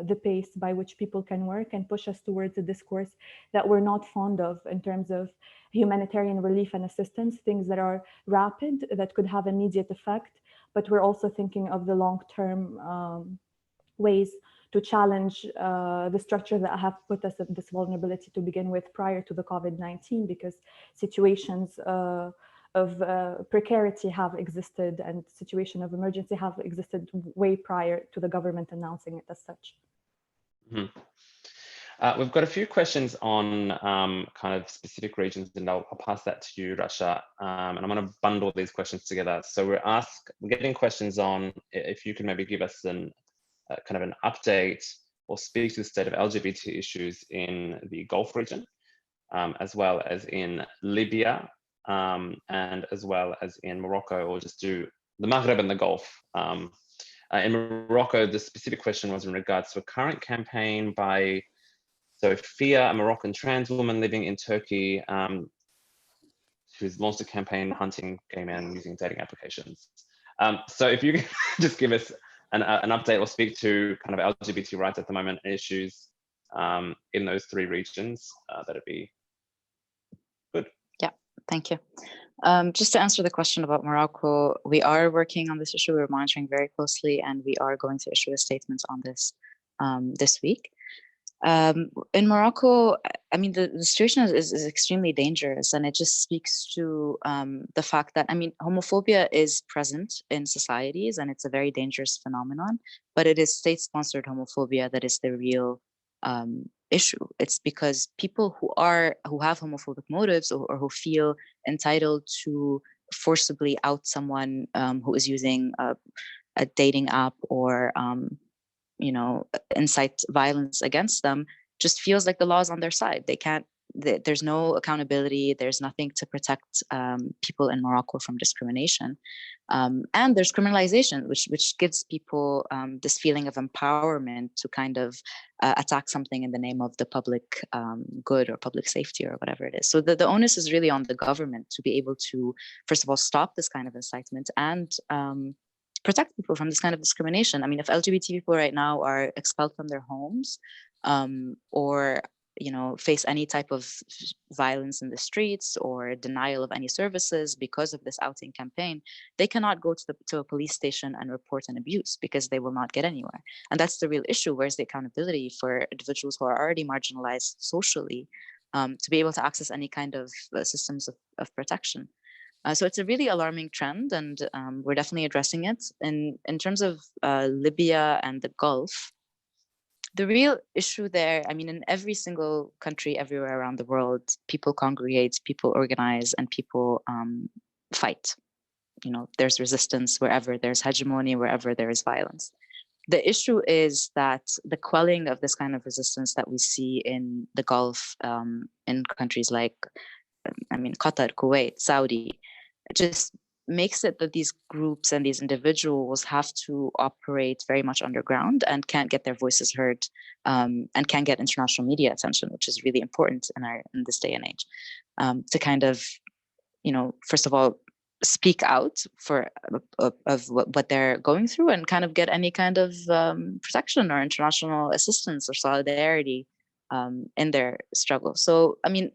the pace by which people can work and push us towards a discourse that we're not fond of in terms of humanitarian relief and assistance, things that are rapid, that could have immediate effect, but we're also thinking of the long-term ways to challenge the structure that have put us at this vulnerability to begin with prior to the COVID-19, because situations of precarity have existed and situation of emergency have existed way prior to the government announcing it as such. Mm-hmm. We've got a few questions on kind of specific regions, and I'll pass that to you, Rasha. And I'm going to bundle these questions together. So we're getting questions on if you can maybe give us kind of an update or speak to the state of LGBT issues in the Gulf region, as well as in Libya, and as well as in Morocco, or just do the Maghreb and the Gulf. In Morocco, the specific question was in regards to a current campaign by Sophia, a Moroccan trans woman living in Turkey, who's launched a campaign hunting gay men using dating applications. So if you can just give us an update or speak to kind of LGBT rights at the moment and issues in those three regions, that'd be good. Yeah, thank you. Just to answer the question about Morocco, we are working on this issue. We're monitoring very closely, and we are going to issue a statement on this this week. In Morocco, I mean, the situation is extremely dangerous, and it just speaks to the fact that, I mean, homophobia is present in societies, and it's a very dangerous phenomenon, but it is state-sponsored homophobia that is the real issue. It's because people who have homophobic motives, or who feel entitled to forcibly out someone who is using a dating app, or incite violence against them, just feels like the law is on their side. They can't, there's no accountability. There's nothing to protect people in Morocco from discrimination. And there's criminalization, which gives people this feeling of empowerment to kind of attack something in the name of the public good or public safety or whatever it is. So the onus is really on the government to be able to, first of all, stop this kind of incitement and protect people from this kind of discrimination. I mean, if LGBT people right now are expelled from their homes, or face any type of violence in the streets or denial of any services because of this outing campaign, they cannot go to a police station and report an abuse because they will not get anywhere. And that's the real issue. Where's the accountability for individuals who are already marginalized socially to be able to access any kind of systems of protection? So it's a really alarming trend, and we're definitely addressing it. In terms of Libya and the Gulf, the real issue there, I mean, in every single country, everywhere around the world, people congregate, people organize, and people fight. There's resistance wherever there's hegemony, wherever there is violence. The issue is that the quelling of this kind of resistance that we see in the Gulf, in countries like, Qatar, Kuwait, Saudi, just makes it that these groups and these individuals have to operate very much underground and can't get their voices heard, and can't get international media attention, which is really important in this day and age, to kind of, first of all, speak out of what they're going through, and kind of get any kind of protection or international assistance or solidarity in their struggle. So, I mean,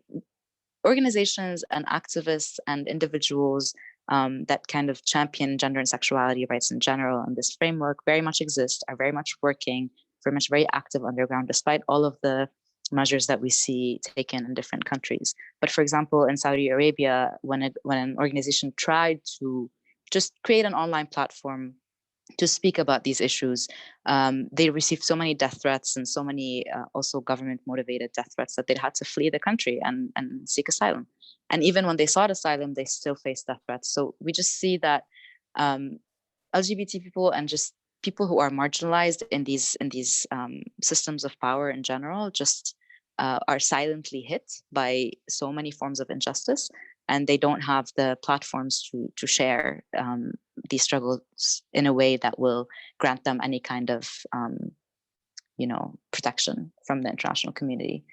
organizations and activists and individuals that kind of champion gender and sexuality rights in general, and this framework very much exist, are very much working, very active underground, despite all of the measures that we see taken in different countries. But for example, in Saudi Arabia, when an organization tried to just create an online platform to speak about these issues, they received so many death threats and so many also government motivated death threats that they'd had to flee the country and seek asylum. And even when they sought asylum, they still faced death threats. So we just see that LGBT people and just people who are marginalized in these systems of power in general just are silently hit by so many forms of injustice, and they don't have the platforms to share these struggles in a way that will grant them any kind of protection from the international community.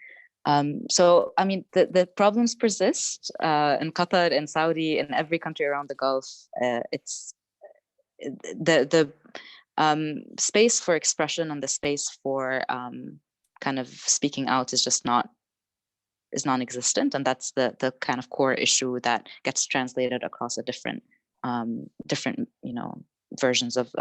So I mean, the problems persist in Qatar, in Saudi, in every country around the Gulf. It's the space for expression and the space for kind of speaking out is non-existent, and that's the kind of core issue that gets translated across a different versions of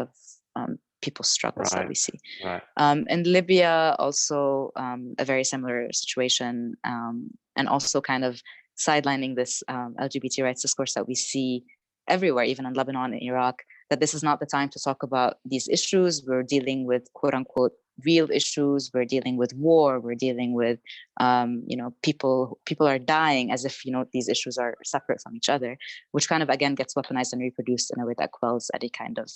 people's struggles that we see. Right. In Libya, also a very similar situation, and also kind of sidelining this LGBT rights discourse that we see everywhere, even in Lebanon and Iraq, that this is not the time to talk about these issues. We're dealing with quote unquote real issues. We're dealing with war. We're dealing with, people are dying, as if, these issues are separate from each other, which kind of, again, gets weaponized and reproduced in a way that quells any kind of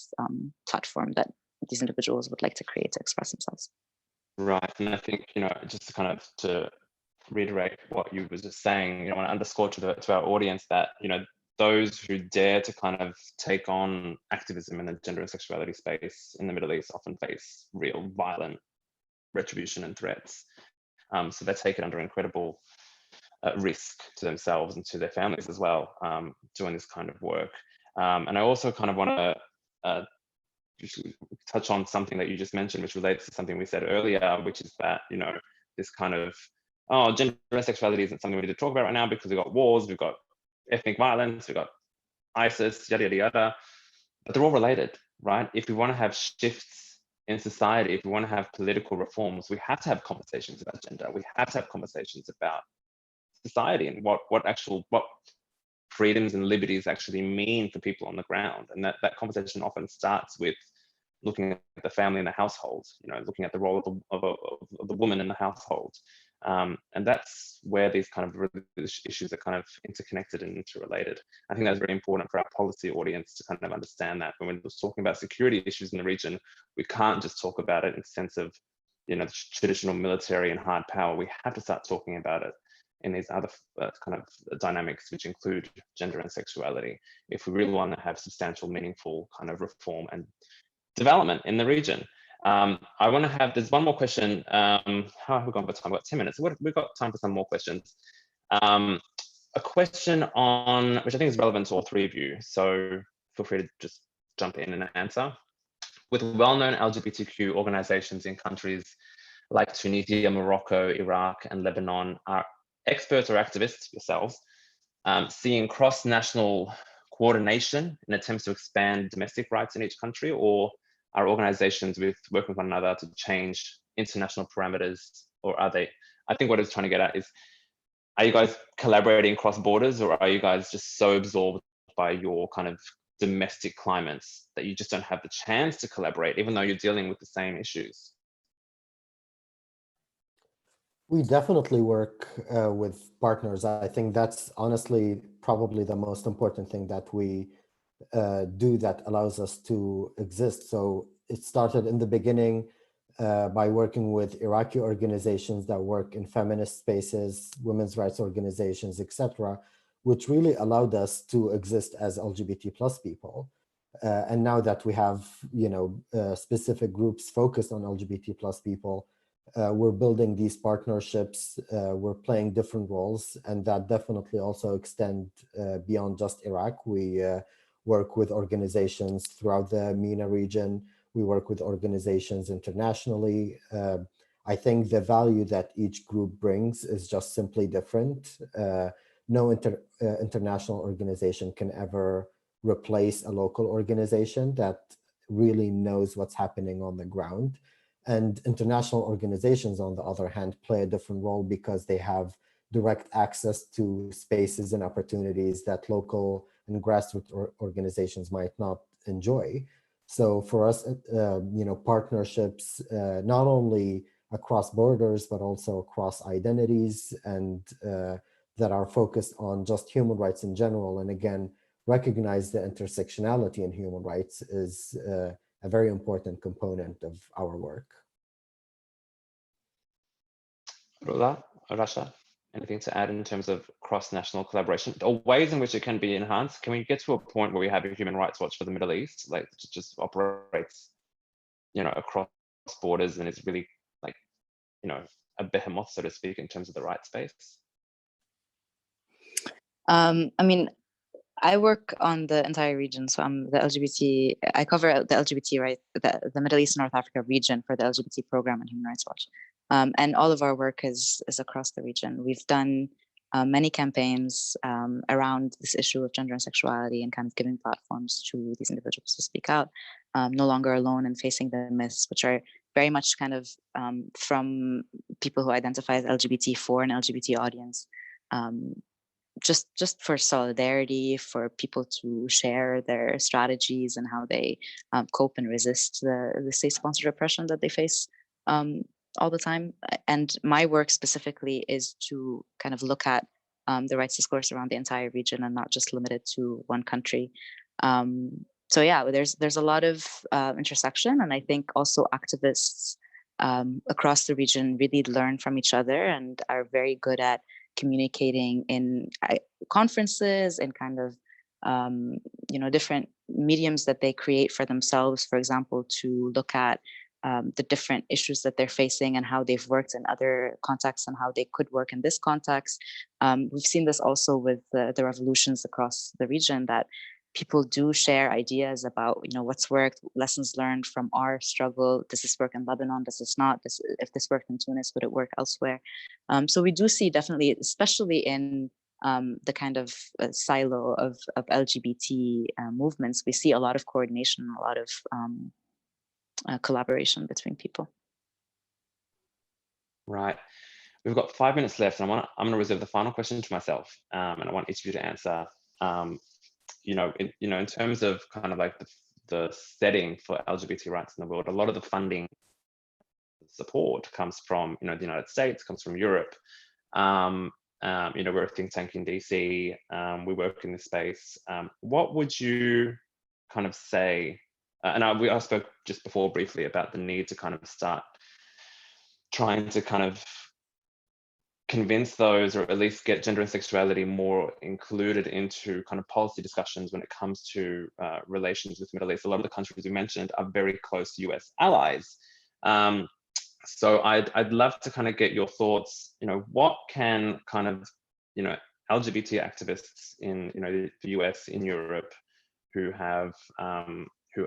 platform that these individuals would like to create to express themselves. Right. And I think, just to reiterate what you were just saying, I want to underscore to our audience that, those who dare to kind of take on activism in the gender and sexuality space in the Middle East often face real violent retribution and threats. So they take it under incredible risk to themselves and to their families as well, doing this kind of work. And I also kind of want to touch on something that you just mentioned, which relates to something we said earlier, which is that, this kind of, gender and sexuality isn't something we need to talk about right now because we've got wars, we've got ethnic violence, we've got ISIS, yada, yada, yada, but they're all related, right? If we want to have shifts in society, if we want to have political reforms, we have to have conversations about gender. We have to have conversations about society and what freedoms and liberties actually mean for people on the ground. And that conversation often starts with looking at the family and the household, looking at the role of the woman in the household. And that's where these kind of religious issues are kind of interconnected and interrelated. I think that's very important for our policy audience to kind of understand that when we're talking about security issues in the region, we can't just talk about it in the sense of, the traditional military and hard power. We have to start talking about it in these other kind of dynamics, which include gender and sexuality, if we really want to have substantial, meaningful kind of reform and development in the region. I want to have, there's one more question. How have we gone for time? We've got 10 minutes. We've got time for some more questions. A question on, which I think is relevant to all three of you. So feel free to just jump in and answer. With well-known LGBTQ organizations in countries like Tunisia, Morocco, Iraq, and Lebanon, are experts or activists yourselves seeing cross-national coordination in attempts to expand domestic rights in each country, or are organizations working with one another to change international parameters, or are they, I think what I was trying to get at is, are you guys collaborating across borders, or are you guys just so absorbed by your kind of domestic climates that you just don't have the chance to collaborate, even though you're dealing with the same issues? We definitely work with partners. I think that's honestly probably the most important thing that we do that allows us to exist. So it started in the beginning by working with Iraqi organizations that work in feminist spaces, women's rights organizations, etc., which really allowed us to exist as LGBT plus people. And now that we have, specific groups focused on LGBT plus people, we're building these partnerships, we're playing different roles, and that definitely also extend beyond just Iraq. We work with organizations throughout the MENA region. We work with organizations internationally. I think the value that each group brings is just simply different. No international organization can ever replace a local organization that really knows what's happening on the ground. And international organizations, on the other hand, play a different role because they have direct access to spaces and opportunities that local and grassroots organizations might not enjoy. So for us, partnerships, not only across borders, but also across identities, and that are focused on just human rights in general. And again, recognize the intersectionality in human rights is a very important component of our work. Rula, Rasha, anything to add in terms of cross-national collaboration or ways in which it can be enhanced? Can we get to a point where we have a human rights watch for the Middle East, like just operates, across borders, and it's really like, a behemoth, so to speak, in terms of the rights space? I work on the entire region, so I'm the LGBT. I cover the LGBT right, the Middle East and North Africa region for the LGBT program and Human Rights Watch, and all of our work is across the region. We've done many campaigns around this issue of gender and sexuality, and kind of giving platforms to these individuals to speak out, no longer alone and facing the myths, which are very much kind of from people who identify as LGBT for an LGBT audience. Just for solidarity, for people to share their strategies and how they cope and resist the state-sponsored oppression that they face all the time. And my work specifically is to kind of look at the rights discourse around the entire region and not just limited to one country. So yeah, there's a lot of intersection, and I think also activists across the region really learn from each other and are very good at communicating in conferences and kind of different mediums that they create for themselves, for example, to look at the different issues that they're facing and how they've worked in other contexts and how they could work in this context. We've seen this also with the revolutions across the region, that people do share ideas about what's worked, lessons learned from our struggle. Does this work in Lebanon? Does this not? If this worked in Tunis, would it work elsewhere? So we do see definitely, especially in the kind of silo of LGBT movements, we see a lot of coordination, a lot of collaboration between people. Right. We've got 5 minutes left, and I'm going to reserve the final question to myself, and I want each of you to answer. In terms of kind of like the setting for LGBT rights in the world, a lot of the funding support comes from the United States, comes from Europe. We're a think tank in DC. We work in this space. What would you kind of say? I spoke just before briefly about the need to kind of start trying to kind of convince those, or at least get gender and sexuality more included into kind of policy discussions when it comes to relations with the Middle East. A lot of the countries we mentioned are very close US allies. So I'd love to kind of get your thoughts, what can kind of, LGBT activists in, the US, in Europe, who have, who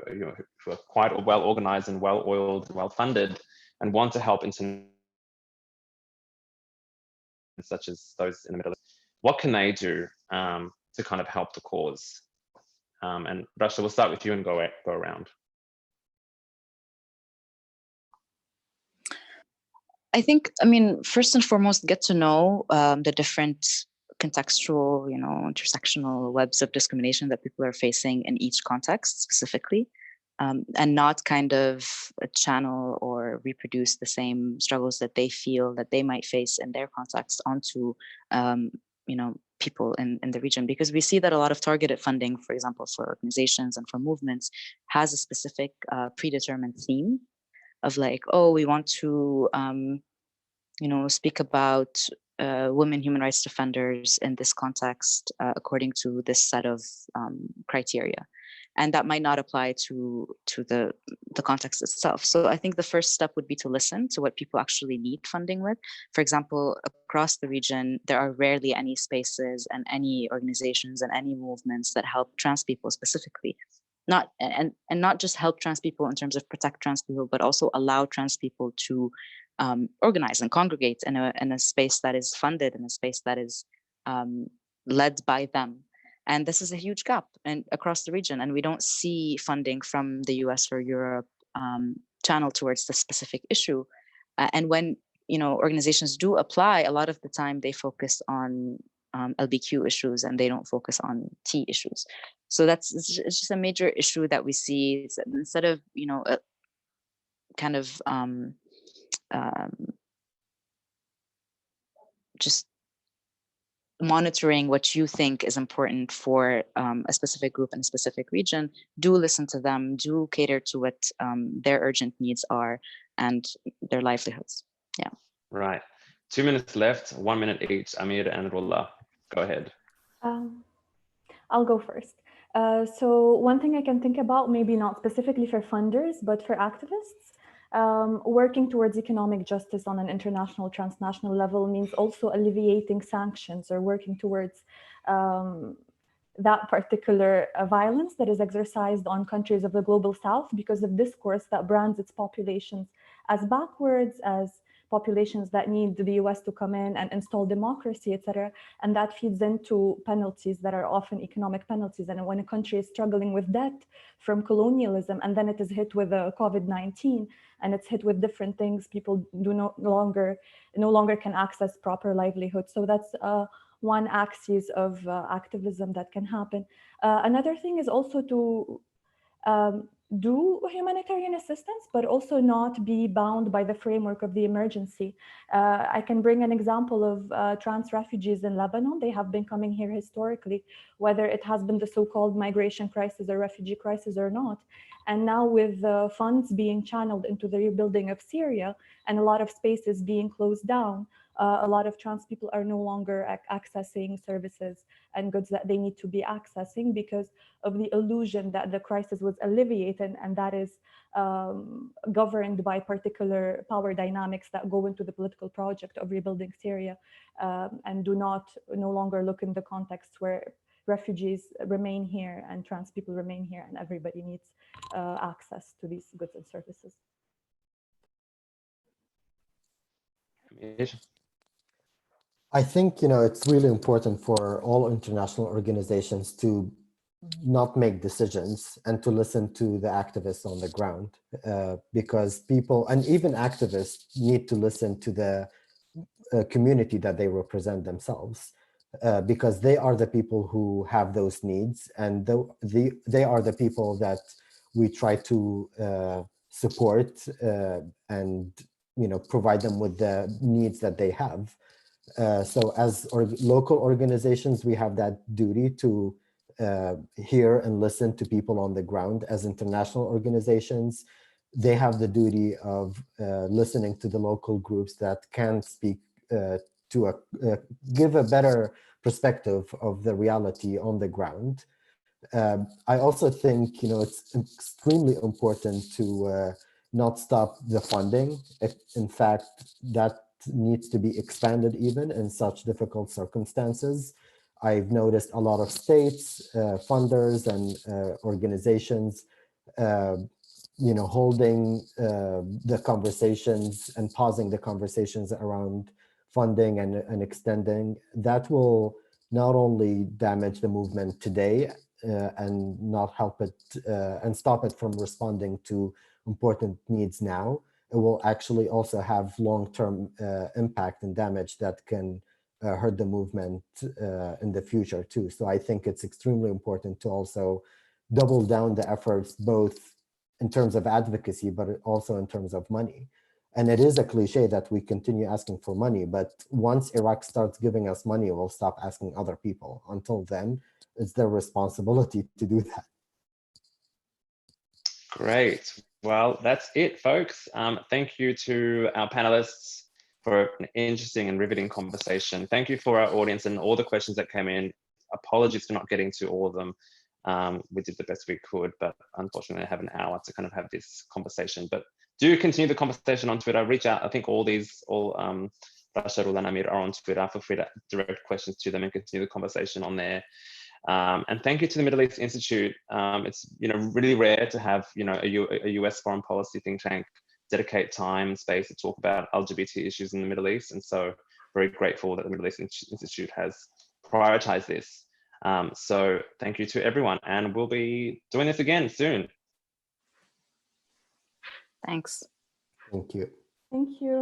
are quite well organized and well oiled and well funded and want to help such as those in the Middle East, what can they do to kind of help the cause? And Rasha, we'll start with you and go around. I think, first and foremost, get to know the different contextual, intersectional webs of discrimination that people are facing in each context specifically, and not kind of channel or reproduce the same struggles that they feel that they might face in their context onto, people in the region. Because we see that a lot of targeted funding, for example, for organizations and for movements, has a specific predetermined theme of like, oh, we want to, speak about women human rights defenders in this context according to this set of criteria. And that might not apply to the context itself. So I think the first step would be to listen to what people actually need funding with. For example, across the region, there are rarely any spaces and any organizations and any movements that help trans people specifically. Not just help trans people in terms of protect trans people, but also allow trans people to organize and congregate in a space that is funded, in a space that is led by them. And this is a huge gap across the region. And we don't see funding from the US or Europe channeled towards the specific issue. And when organizations do apply, a lot of the time they focus on LBQ issues and they don't focus on T issues. So it's just a major issue that we see. It's, instead of kind of just monitoring what you think is important for a specific group in a specific region, do listen to them, do cater to what their urgent needs are and their livelihoods. Yeah. Right. 2 minutes left, 1 minute each. Amir and Rullah, go ahead. I'll go first. So one thing I can think about, maybe not specifically for funders, but for activists, working towards economic justice on an international, transnational level means also alleviating sanctions or working towards that particular violence that is exercised on countries of the global south because of discourse that brands its populations as backwards, as populations that need the US to come in and install democracy, etc. And that feeds into penalties that are often economic penalties. And when a country is struggling with debt from colonialism, and then it is hit with COVID-19, and it's hit with different things, people no longer can access proper livelihood. So that's one axis of activism that can happen. Another thing is also to do humanitarian assistance, but also not be bound by the framework of the emergency. I can bring an example of trans refugees in Lebanon. They have been coming here historically, whether it has been the so-called migration crisis or refugee crisis or not. And now with the funds being channeled into the rebuilding of Syria and a lot of spaces being closed down, a lot of trans people are no longer accessing services and goods that they need to be accessing because of the illusion that the crisis was alleviated, and that is governed by particular power dynamics that go into the political project of rebuilding Syria and no longer look in the context where refugees remain here and trans people remain here, and everybody needs access to these goods and services. I think, it's really important for all international organizations to not make decisions and to listen to the activists on the ground, because people, and even activists, need to listen to the community that they represent themselves, because they are the people who have those needs, and they are the people that we try to support and provide them with the needs that they have. So as local organizations, we have that duty to hear and listen to people on the ground. As international organizations, they have the duty of listening to the local groups that can speak to give a better perspective of the reality on the ground. I also think it's extremely important to not stop the funding. In fact, that needs to be expanded even in such difficult circumstances. I've noticed a lot of states, funders, and organizations holding the conversations and pausing the conversations around funding and extending. That will not only damage the movement today and not help it and stop it from responding to important needs now, it will actually also have long-term impact and damage that can hurt the movement in the future too. So I think it's extremely important to also double down the efforts, both in terms of advocacy, but also in terms of money. And it is a cliche that we continue asking for money, but once Iraq starts giving us money, we'll stop asking other people. Until then, it's their responsibility to do that. Great. Well, that's it, folks. Thank you to our panelists for an interesting and riveting conversation. Thank you for our audience and all the questions that came in. Apologies for not getting to all of them. We did the best we could, but unfortunately I have an hour to kind of have this conversation. But do continue the conversation on Twitter. Reach out. I think all Rashad and Amir are on Twitter. Feel free to direct questions to them and continue the conversation on there. And thank you to the Middle East Institute. It's really rare to have a US foreign policy think tank dedicate time and space to talk about LGBT issues in the Middle East, and so very grateful that the Middle East Institute has prioritized this. So thank you to everyone, and we'll be doing this again soon. Thanks. Thank you. Thank you.